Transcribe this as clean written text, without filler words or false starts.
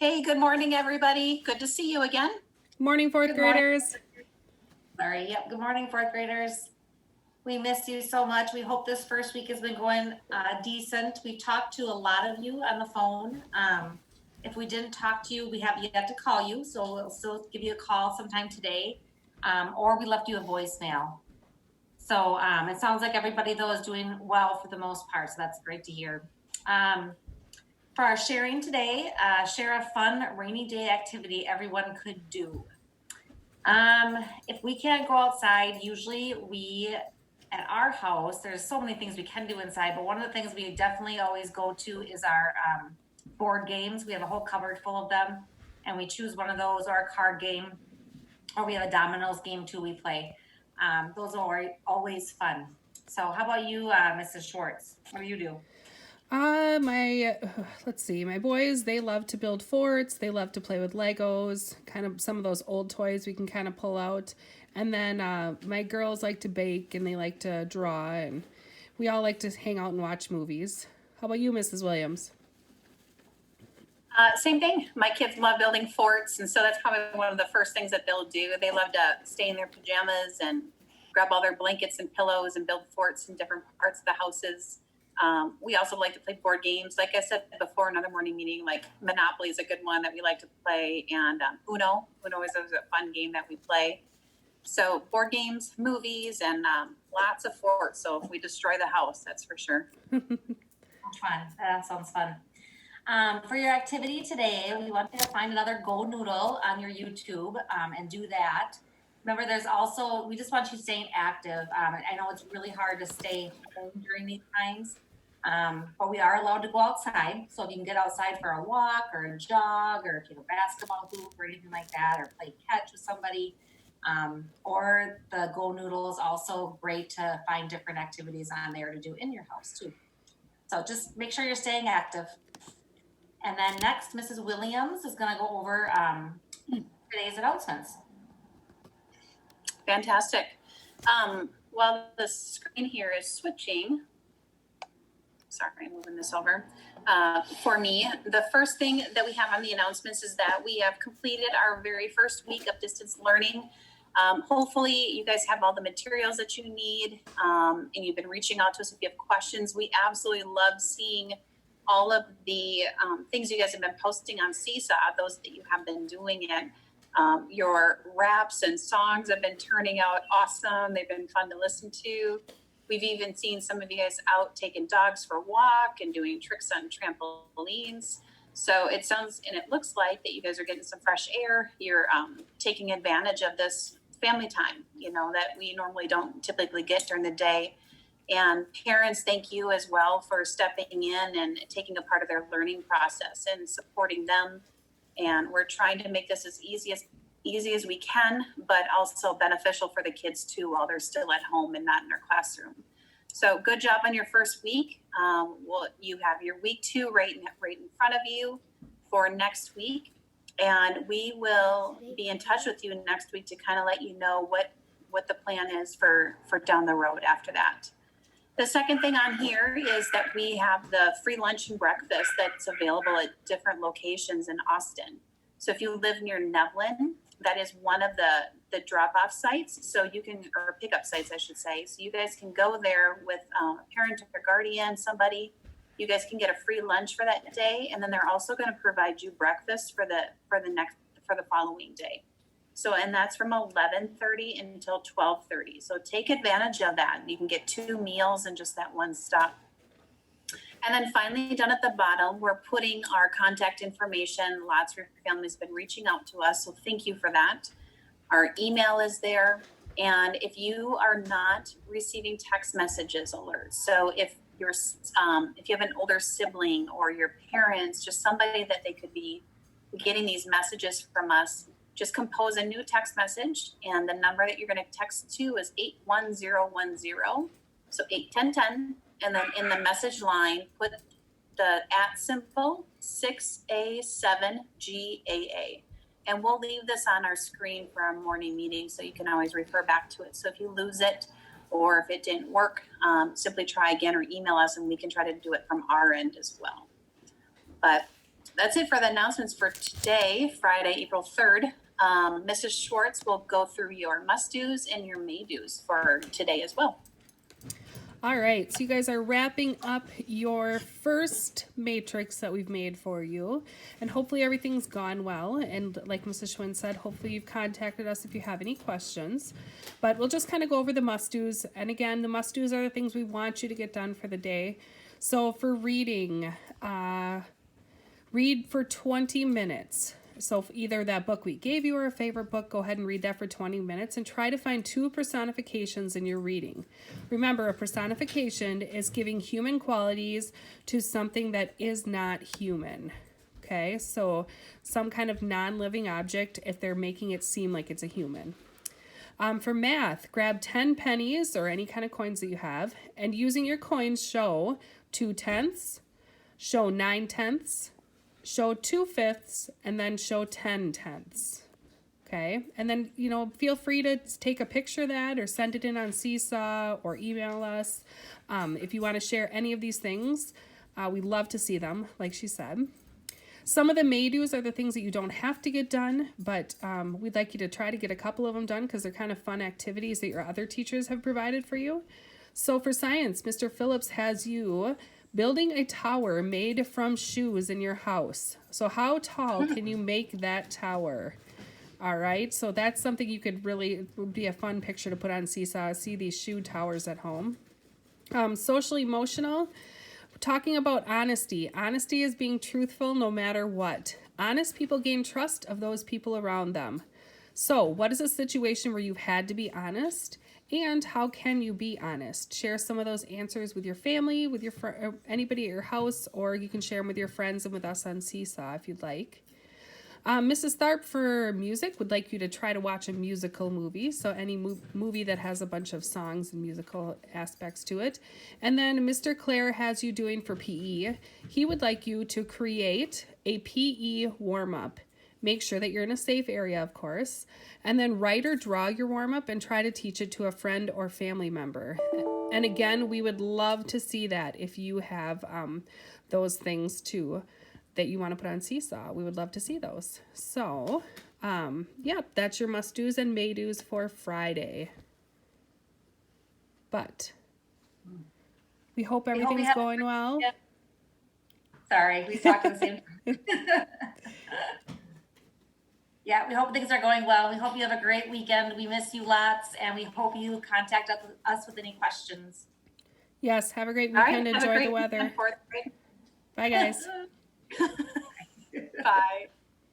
Hey, good morning, everybody. Good to see you again. Morning, fourth graders. Sorry, yep, good morning, fourth graders. We miss you so much. We hope this first week has been going decent. We talked to a lot of you on the phone. If we didn't talk to you, we have yet to call you, so we'll still give you a call sometime today, or we left you a voicemail. So it sounds like everybody, though, is doing well for the most part, so that's great to hear. For our sharing today, share a fun rainy day activity everyone could do. If we can't go outside, usually we, at our house, there's so many things we can do inside, but one of the things we definitely always go to is our board games. We have a whole cupboard full of them, and we choose one of those, or a card game, or we have a dominoes game too we play. Those are always fun. So how about you, Mrs. Schwartz? What do you do? Let's see, my boys, they love to build forts. They love to play with Legos, kind of some of those old toys we can kind of pull out. And then my girls like to bake and they like to draw, and we all like to hang out and watch movies. How about you, Mrs. Williams? Same thing. My kids love building forts, and so that's probably one of the first things that they'll do. They love to stay in their pajamas and grab all their blankets and pillows and build forts in different parts of the houses. We also like to play board games. Like I said before, another morning meeting, like Monopoly is a good one that we like to play, and Uno is a fun game that we play. So board games, movies, and lots of forts. So if we destroy the house, that's for sure. Fun. That sounds fun. For your activity today, we want you to find another Go Noodle on your YouTube and do that. Remember, we just want you staying active. I know it's really hard to stay home during these times, but we are allowed to go outside. So if you can get outside for a walk or a jog, or if you have a basketball hoop or anything like that, or play catch with somebody, or the Go Noodle is also great to find different activities on there to do in your house too. So just make sure you're staying active. And then next, Mrs. Williams is going to go over today's announcements. Fantastic. While the screen here is switching, sorry, I'm moving this over. For me, the first thing that we have on the announcements is that we have completed our very first week of distance learning. Hopefully you guys have all the materials that you need, and you've been reaching out to us if you have questions. We absolutely love seeing all of the things you guys have been posting on Seesaw, those that you have been doing it. Your raps and songs have been turning out awesome. They've been fun to listen to. We've even seen some of you guys out taking dogs for a walk and doing tricks on trampolines. So it sounds and it looks like that you guys are getting some fresh air. You're taking advantage of this family time, that we normally don't typically get during the day. And parents, thank you as well for stepping in and taking a part of their learning process and supporting them. And we're trying to make this as easy as we can, but also beneficial for the kids too while they're still at home and not in their classroom. So good job on your first week. You have your week 2 right in front of you for next week. And we will be in touch with you next week to kind of let you know what the plan is for down the road after that. The second thing on here is that we have the free lunch and breakfast that's available at different locations in Austin. So if you live near Nevlin, that is one of the drop-off sites. So you can, or pickup sites, I should say. So you guys can go there with a parent or guardian, somebody. You guys can get a free lunch for that day, and then they're also going to provide you breakfast for the following day. So, and that's from 11:30 until 12:30. So take advantage of that. You can get 2 meals in just that one stop. And then finally, down at the bottom, we're putting our contact information. Lots of your families have been reaching out to us, so thank you for that. Our email is there. And if you are not receiving text messages alerts, so if you have an older sibling or your parents, just somebody that they could be getting these messages from us, just compose a new text message, and the number that you're going to text to is 81010, so 81010, and then in the message line, put the @ 6A7GAA. And we'll leave this on our screen for our morning meeting, so you can always refer back to it. So if you lose it, or if it didn't work, simply try again or email us, and we can try to do it from our end as well. But that's it for the announcements for today, Friday, April 3rd. Mrs. Schwartz will go through your must-dos and your may-dos for today as well. All right, so you guys are wrapping up your first matrix that we've made for you, and hopefully everything's gone well. And like Mrs. Schwinn said, hopefully you've contacted us if you have any questions. But we'll just kind of go over the must-dos. And again, the must-dos are the things we want you to get done for the day. So for reading, read for 20 minutes. So if either that book we gave you or a favorite book, go ahead and read that for 20 minutes and try to find 2 personifications in your reading. Remember, a personification is giving human qualities to something that is not human. Okay, so some kind of non-living object if they're making it seem like it's a human. For math, grab 10 pennies or any kind of coins that you have, and using your coins, show 2/10, show 9/10, show 2/5, and then show 10/10. Okay, and then, you know, feel free to take a picture of that or send it in on Seesaw or email us. If you want to share any of these things, we love to see them, like she said. Some of the may-dos are the things that you don't have to get done, but we'd like you to try to get a couple of them done because they're kind of fun activities that your other teachers have provided for you. So for science, Mr. Phillips has you building a tower made from shoes in your house. So how tall can you make that tower? All right, so that's something you could really, it would be a fun picture to put on Seesaw, see these shoe towers at home. Social emotional, talking about honesty. Honesty is being truthful no matter what. Honest people gain trust of those people around them. So what is a situation where you've had to be honest? And how can you be honest? Share some of those answers with your family, with your anybody at your house, or you can share them with your friends and with us on Seesaw if you'd like. Mrs. Tharp for music would like you to try to watch a musical movie, so any movie that has a bunch of songs and musical aspects to it. And then Mr. Clare has you doing for PE. He would like you to create a PE warm-up. Make sure that you're in a safe area, of course, and then write or draw your warm-up and try to teach it to a friend or family member. And again, we would love to see that if you have those things too that you want to put on Seesaw. We would love to see those. So, yeah, that's your must-dos and may-dos for Friday. But we hope everything's going well. Yeah. Sorry, we talked at the same time. Yeah, we hope things are going well. We hope you have a great weekend. We miss you lots, and we hope you contact us with any questions. Yes, have a great weekend. Enjoy the weather. Bye, guys. Bye.